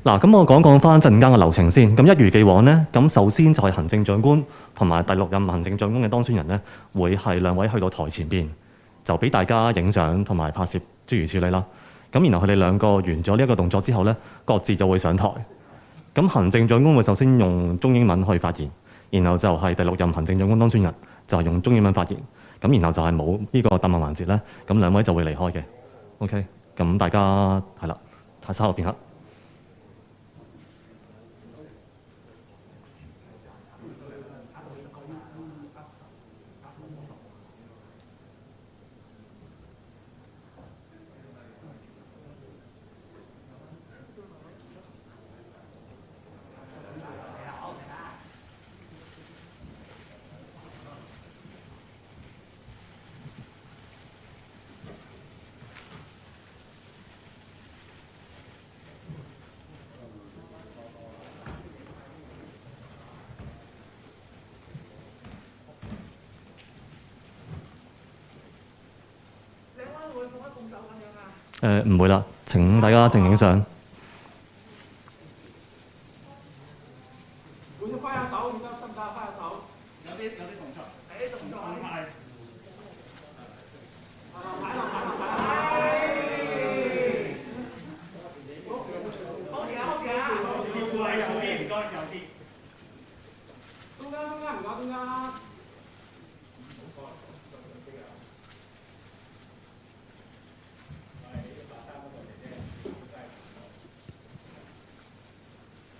嗱，咁我講翻陣間嘅流程先。咁一如既往呢，咁首先就係行政長官同埋第6任行政長官嘅當選人呢，會係兩位去到台前邊，就俾大家影相同埋拍攝諸如此類啦。咁然後佢哋兩個完咗呢一個動作之後呢，各自就會上台。咁行政長官會首先用中英文去發言，然後就係第6任行政長官當選人就係用中英文發言。咁然後就係冇呢個答問環節呢，咁兩位就會離開嘅。OK，咁大家係啦，睇稍後片刻。唔會啦，請大家靜影相。會揮下手，唔得得唔得？揮下手。有啲動作。動作快。擺落。好嘅。照顧下右邊，唔該右邊。中間，唔該中間。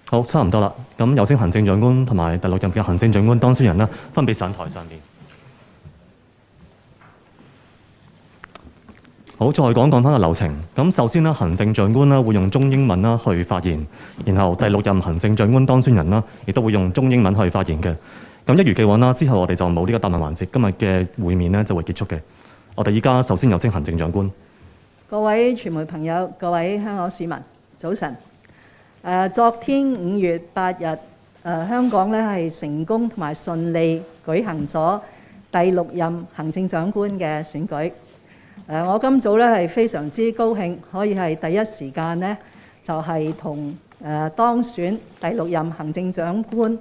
好，差唔多啦。咁有請行政長官同埋第6任嘅行政長官當選人啦，分別上台上面。好，再講翻個流程。咁首先啦，行政長官啦會用中英文啦去發言，然後第6任行政長官當選人啦亦都會用中英文去發言嘅。咁一如既往啦，之後我哋就冇呢個答問環節，今日嘅會面呢就會結束嘅。我哋依家首先有請行政長官。各位傳媒朋友，各位香港市民，早晨。昨天5月8日，香港咧係成功同埋順利舉行咗第6任行政長官嘅選舉。我今早咧係非常之高興，可以係第一時間呢就係同當選第6任行政長官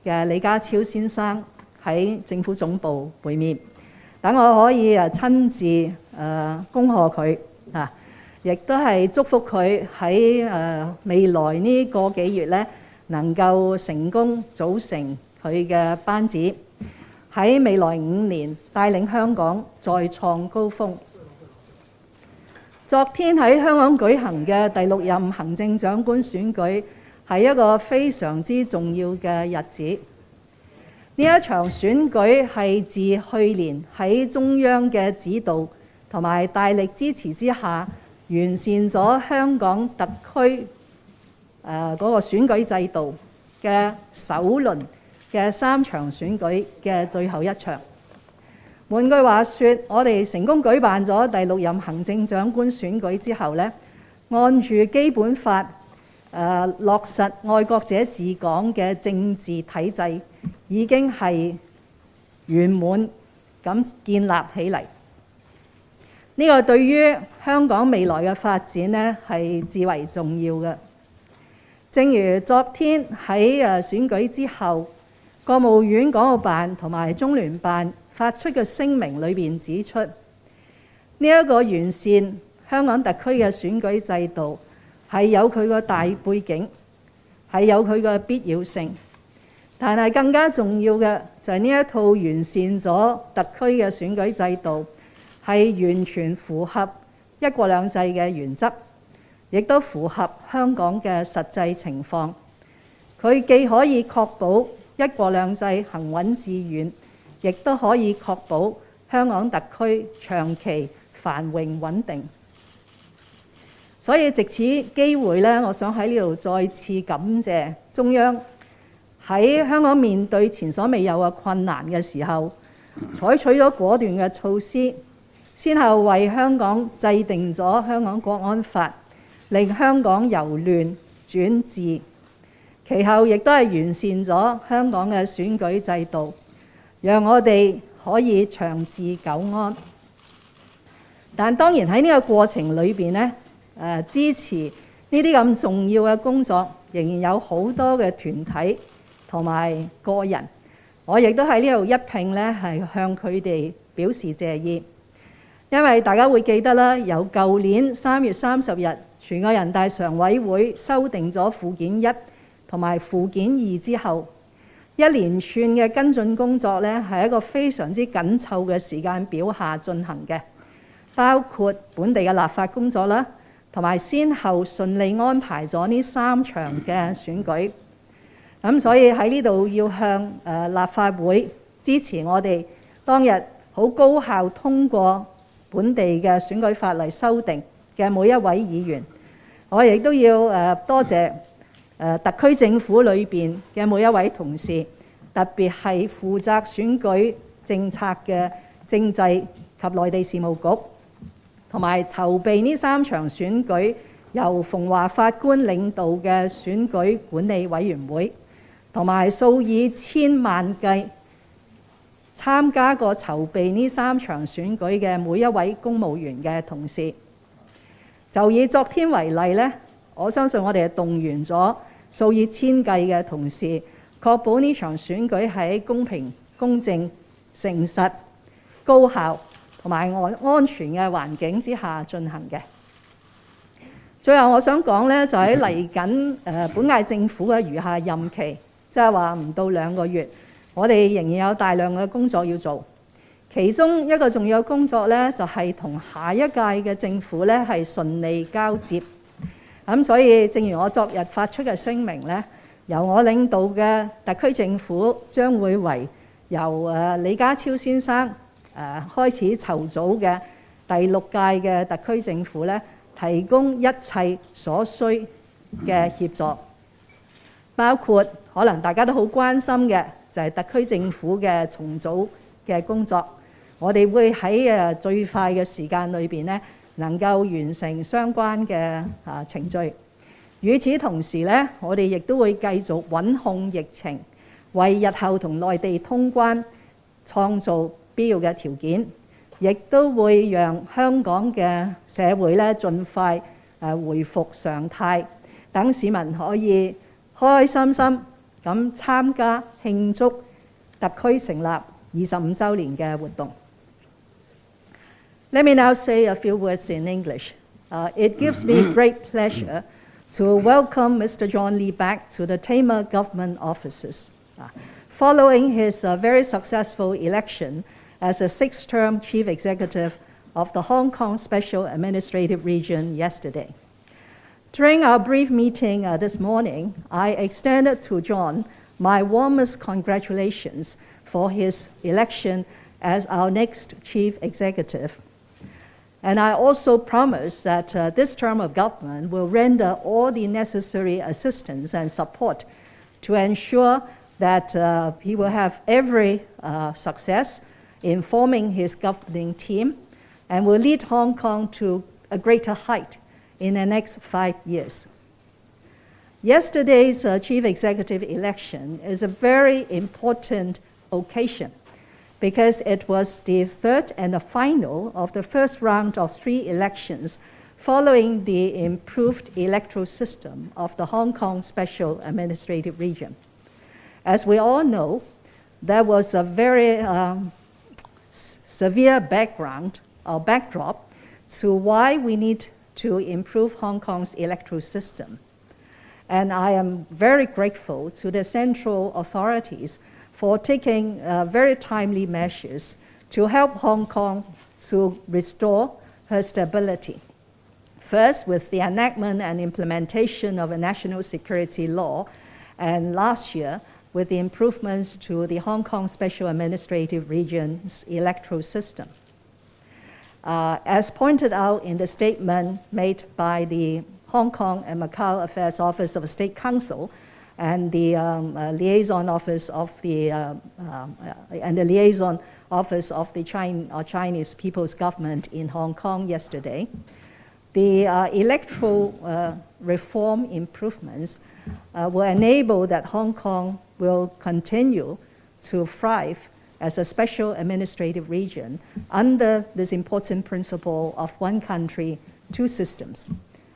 嘅李家超先生喺政府總部會面，等我可以親自恭賀佢啊！亦都係祝福佢喺未來呢個幾月咧，能夠成功組成佢嘅班子，喺未來5年帶領香港再創高峰。昨天喺香港舉行嘅第6任行政長官選舉係一個非常之重要嘅日子。呢一場選舉係自去年喺中央嘅指導同埋大力支持之下，完善咗香港特區嗰個選舉制度嘅首輪嘅3場選舉嘅最後一場。換句話說，我哋成功舉辦咗第6任行政長官選舉之後呢，按住基本法落實愛國者治港嘅政治體制，已經係圓滿咁建立起嚟。呢個對於香港未來嘅發展呢係至為重要嘅。正如昨天喺選舉之後，國務院港澳辦同埋中聯辦發出嘅聲明裏邊指出，呢一個完善香港特區嘅選舉制度係有佢個大背景，係有佢嘅必要性。但係更加重要嘅就係呢一套完善咗特區嘅選舉制度，係完全符合一國兩制嘅原則，亦都符合香港嘅實際情況。佢既可以確保一國兩制行穩致遠，亦都可以確保香港特區長期繁榮穩定。所以藉此機會咧，我想喺呢度再次感謝中央喺香港面對前所未有嘅困難嘅時候，採取咗果斷嘅措施，先後為香港制定咗香港國安法，令香港由亂轉治。其後亦都係完善咗香港嘅選舉制度，讓我哋可以長治久安。但當然喺呢個過程裏邊呢，支持呢啲咁重要嘅工作，仍然有好多嘅團體同埋個人，我亦都喺呢度一併咧係向佢哋表示謝意。因為大家會記得啦，由舊年3月30日全國人大常委會修訂咗附件1同埋附件2之後，一連串嘅跟進工作咧係一個非常之緊湊嘅時間表下進行嘅，包括本地嘅立法工作啦，同埋先後順利安排咗呢3場嘅選舉。咁所以喺呢度要向立法會支持我哋當日好高效通過本地嘅選舉法例修訂嘅每一位議員。我亦都要多謝特區政府裏邊嘅每一位同事，特別係負責選舉政策嘅政制及內地事務局，同埋籌備呢3場選舉由馮華法官領導嘅選舉管理委員會，同埋數以千萬計參加過籌備呢3場選舉嘅每一位公務員嘅同事。就以昨天為例呢，我相信我哋係動員咗數以千計嘅同事，確保呢場選舉喺公平、公正、誠實、高效同埋安全嘅環境之下進行嘅。最後我想講呢，就喺嚟緊本屆政府嘅餘下任期，即係話唔到2個月，我哋仍然有大量嘅工作要做。其中一個重要工作呢，就係同下一屆嘅政府呢係順利交接。咁所以正如我昨日發出嘅聲明呢，由我領導嘅特區政府將會為由李家超先生開始籌組嘅第6屆嘅特區政府呢，提供一切所需嘅協助，包括可能大家都好關心嘅就係特區政府嘅重組嘅工作。我哋會喺最快嘅時間裏邊呢，能夠完成相關嘅程序。與此同時呢，我哋亦都會繼續穩控疫情，為日後同內地通關創造必要嘅條件，亦都會讓香港嘅社會呢盡快回復常態，等市民可以開開心心咁參加慶祝特區成立25週年嘅活動。Let me now say a few words in English. It gives me great pleasure to welcome Mr. John Lee back to the Tamar government offices, following his very successful election as a 6th-term chief executive of the Hong Kong Special Administrative Region yesterday. During our brief meeting this morning, I extended to John my warmest congratulations for his election as our next chief executive. And I also promise that this term of government will render all the necessary assistance and support to ensure that he will have every success in forming his governing team and will lead Hong Kong to a greater height in the next 5 years. Yesterday's chief executive election is a very important occasion because it was the third and the final of the first round of 3 elections following the improved electoral system of the Hong Kong Special Administrative Region. As we all know, there was a very severe backdrop to why we need to improve Hong Kong's electoral system. And I am very grateful to the central authorities for taking very timely measures to help Hong Kong to restore her stability. First, with the enactment and implementation of a national security law, and last year, with the improvements to the Hong Kong Special Administrative Region's electoral system. As pointed out in the statement made by the Hong Kong and Macau Affairs Office of the State Council and the liaison office of the Chinese People's Government in Hong Kong yesterday, the electoral reform improvements will enable that Hong Kong will continue to thrive as a special administrative region under this important principle of one country, two systems,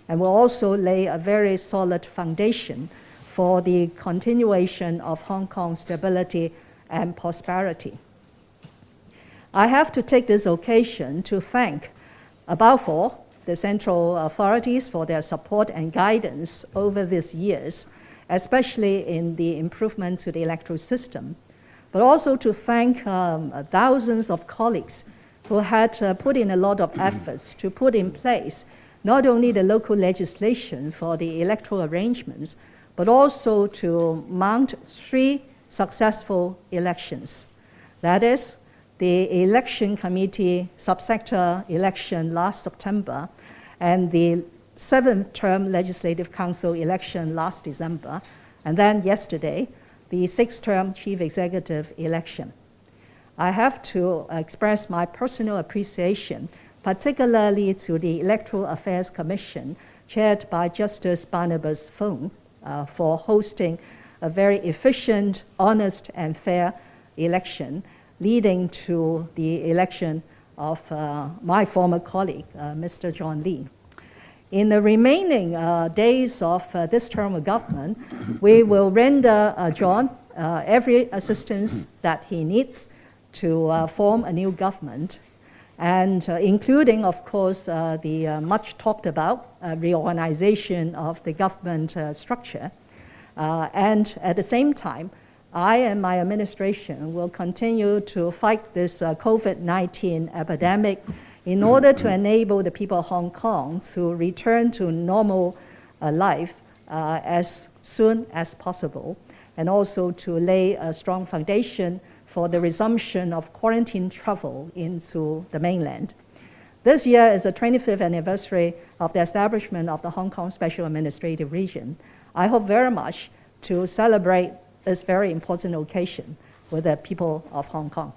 and will also lay a very solid foundation for the continuation of Hong Kong's stability and prosperity. I have to take this occasion to thank, above all, the central authorities for their support and guidance over these years, especially in the improvements to the electoral system, but also to thank thousands of colleagues who had put in a lot of efforts to put in place not only the local legislation for the electoral arrangements, but also to mount 3 successful elections. That is, the election committee subsector election last September and the 7th term legislative council election last December, and then yesterday, the 6th term chief executive election. I have to express my personal appreciation, particularly to the Electoral Affairs Commission, chaired by Justice Barnabas Fung, for hosting a very efficient, honest, and fair election, leading to the election of my former colleague, Mr. John Lee. In the remaining days of this term of government, we will render John every assistance that he needs to form a new government, and including, of course, the much talked about reorganization of the government structure. And at the same time, I and my administration will continue to fight this COVID-19 epidemic in order to enable the people of Hong Kong to return to normal life as soon as possible, and also to lay a strong foundation for the resumption of quarantine travel into the mainland. This year is the 25th anniversary of the establishment of the Hong Kong Special Administrative Region. I hope very much to celebrate this very important occasion with the people of Hong Kong.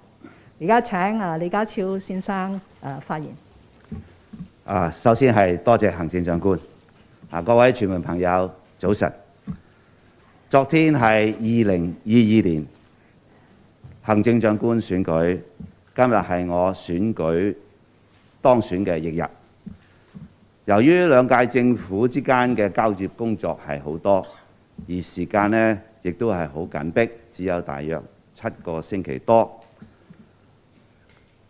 而家請李家超先生發言。首先係多謝行政長官。各位傳媒朋友，早晨。昨天係2022年行政長官選舉，今日係我選舉當選嘅翌日。由於兩屆政府之間嘅交接工作係好多，而時間呢亦都係好緊迫，只有大約7個星期多，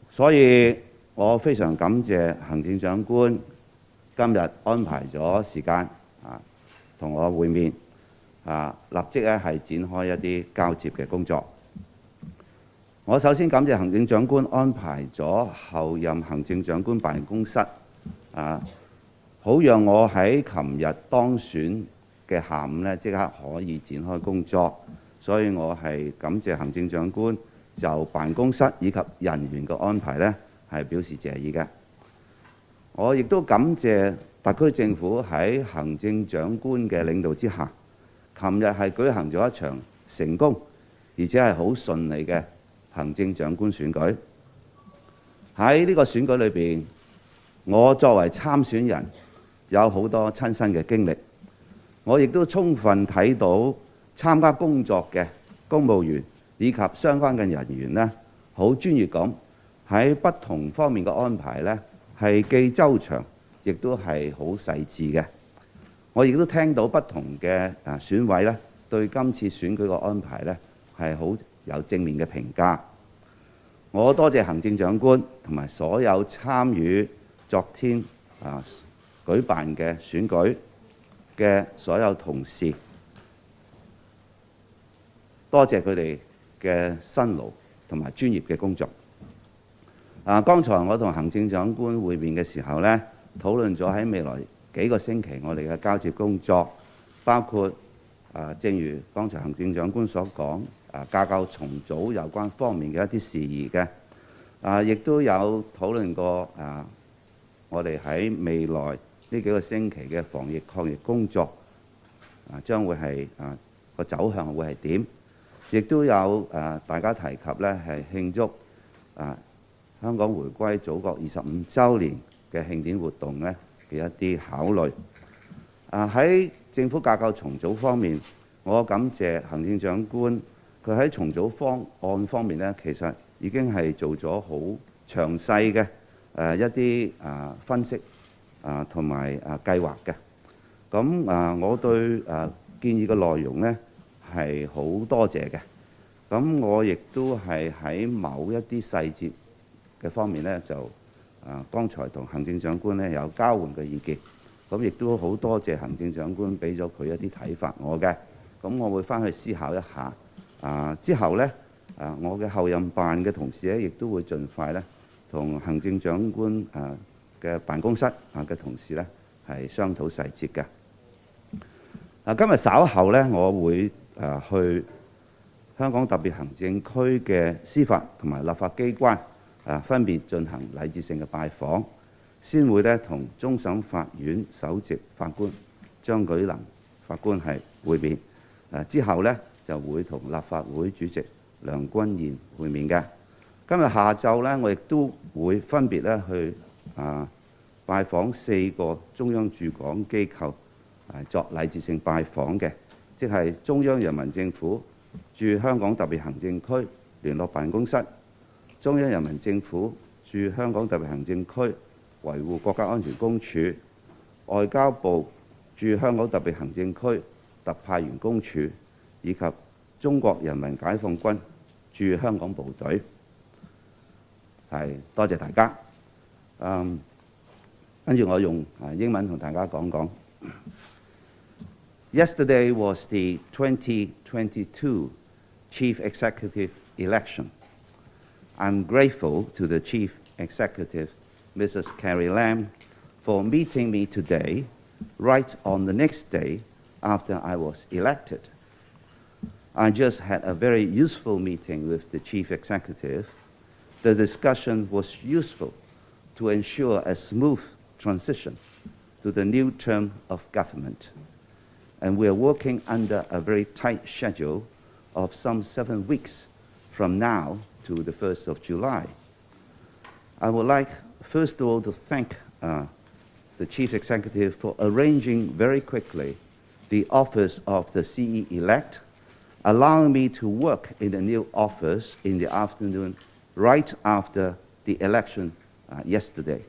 所以我非常感謝行政長官今日安排咗時間同我會面，立即咧係展開一啲交接嘅工作。我首先感謝行政長官安排咗候任行政長官辦公室，好讓我喺琴日當選嘅下午咧即刻可以展開工作，所以我係感謝行政長官就辦公室以及人員嘅安排咧係表示謝意嘅。我亦都感謝特區政府喺行政長官嘅領導之下，琴日係舉行咗一場成功而且係好順利嘅行政長官選舉。喺呢個選舉裏邊，我作為參選人有好多親身嘅經歷，我亦都充分睇到參加工作嘅公務員以及相關嘅人員呢，好專業咁喺不同方面嘅安排呢，係既周詳，亦都係好細緻嘅。我亦都聽到不同嘅選委呢，對今次選舉嘅安排呢，係好有正面嘅評價。我多謝行政長官同埋所有參與昨天舉辦嘅選舉嘅所有同事，多謝佢哋嘅辛勞同埋專業嘅工作。剛才我同行政長官會面嘅時候呢，討論咗喺未來幾個星期我哋嘅交接工作，包括正如剛才行政長官所講，架構重組有關方面嘅一啲事宜嘅，亦都有討論過我哋喺未來呢幾個星期嘅防疫抗疫工作將會係個走向會係點，亦都有大家提及呢係慶祝香港回歸祖國25週年嘅慶典活動呢嘅一啲考慮。喺政府架構重組方面，我感謝行政長官，佢喺重組方案方面呢，其實已經係做咗好詳細嘅一啲分析同埋計劃嘅。咁我對建議嘅內容呢係好多謝嘅。咁我亦都係喺某一啲細節嘅方面呢，就剛才同行政長官呢有交換嘅意見。咁亦都好多謝行政長官俾咗佢一啲睇法我嘅。咁我會翻去思考一下。之後呢，我嘅後任辦嘅同事呢，亦都會盡快呢同行政長官嘅辦公室嘅同事呢係商討細節嘅。今日稍後呢，我會去香港特別行政區嘅司法同埋立法機關分別進行禮節性嘅拜訪，先會呢同終審法院首席法官張舉能法官係會面，之後呢就會同立法會主席梁君彥會面嘅。今日下晝呢，我亦都會分別呢去拜訪4個中央駐港機構作禮節性拜訪嘅，即係中央人民政府駐香港特別行政區聯絡辦公室、中央人民政府駐香港特別行政區維護國家安全公署、外交部駐香港特別行政區特派員公署，以及中國人民解放軍駐香港部隊。係多謝大家。跟住我用英文同大家講講。Yesterday was the 2022 Chief Executive election. I'm grateful to the Chief Executive, Mrs. Carrie Lam, for meeting me today, right on the next day after I was elected. I just had a very useful meeting with the Chief Executive. The discussion was useful to ensure a smooth transition to the new term of government. And we are working under a very tight schedule of some 7 weeks from now to the 1st of July. I would like, first of all, to thank the Chief Executive for arranging very quickly the office of the CE-elect, allowing me to work in the new office in the afternoon right after the election yesterday.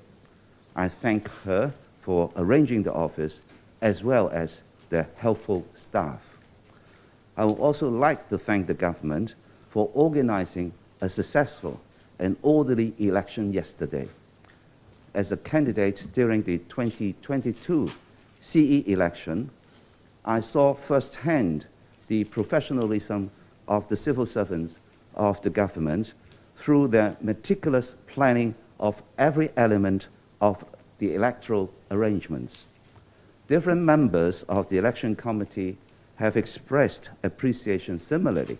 I thank her for arranging the office as well as the helpful staff. I would also like to thank the government for organizing a successful and orderly election yesterday. As a candidate during the 2022 CE election, I saw firsthand the professionalism of the civil servants of the government through their meticulous planning of every element of the electoral arrangements. Different members of the election committee have expressed appreciation similarly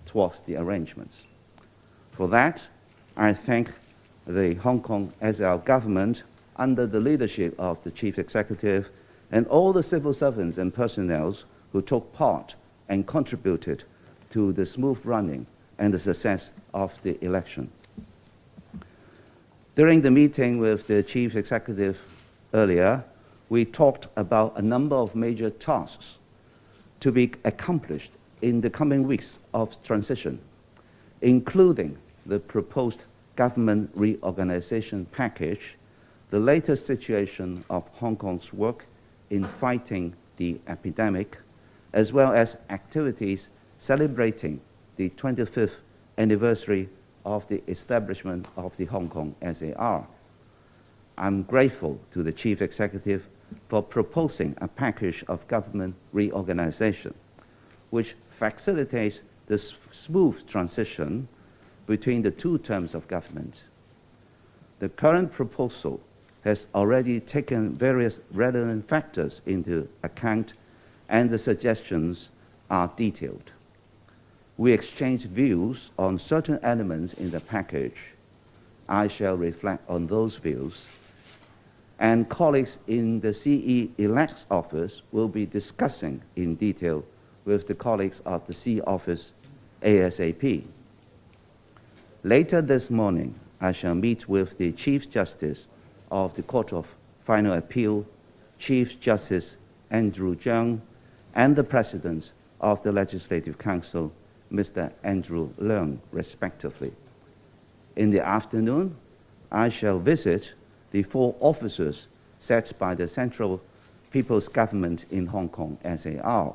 towards the arrangements. For that, I thank the Hong Kong SL government under the leadership of the Chief Executive and all the civil servants and personnel who took part and contributed to the smooth running and the success of the election. During the meeting with the Chief Executive earlier, we talked about a number of major tasks to be accomplished in the coming weeks of transition, including the proposed government reorganization package, the latest situation of Hong Kong's work in fighting the epidemic, as well as activities celebrating the 25th anniversary of the establishment of the Hong Kong SAR. I'm grateful to the Chief Executive for proposing a package of government reorganization, which facilitates the smooth transition between the 2 terms of government. The current proposal has already taken various relevant factors into account, and the suggestions are detailed. We exchanged views on certain elements in the package. I shall reflect on those views, and colleagues in the CE-elect's office will be discussing in detail with the colleagues of the CE office ASAP. Later this morning, I shall meet with the Chief Justice of the Court of Final Appeal, Chief Justice Andrew Zhang, and the President of the Legislative Council, Mr. Andrew Leung, respectively. In the afternoon, I shall visit the 4 offices set by the Central People's Government in Hong Kong, SAR.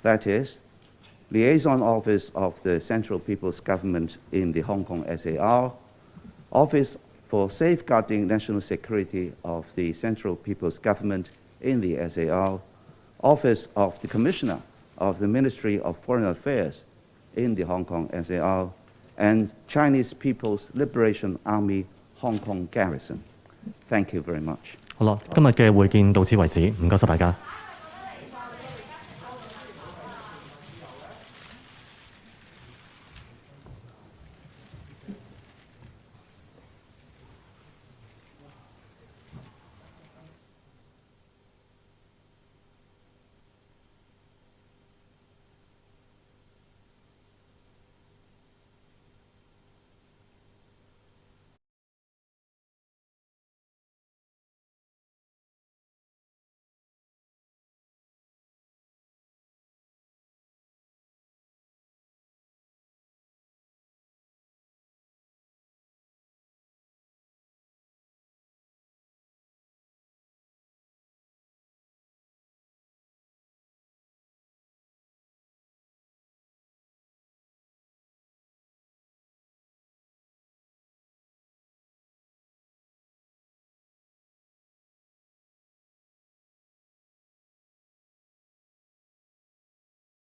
That is, Liaison Office of the Central People's Government in the Hong Kong SAR, Office for Safeguarding National Security of the Central People's Government in the SAR, Office of the Commissioner of the Ministry of Foreign Affairs in the Hong Kong SAR, and Chinese People's Liberation Army Hong Kong Garrison. Thank you very much. 好啦，今日嘅會見到此為止，唔該晒大家。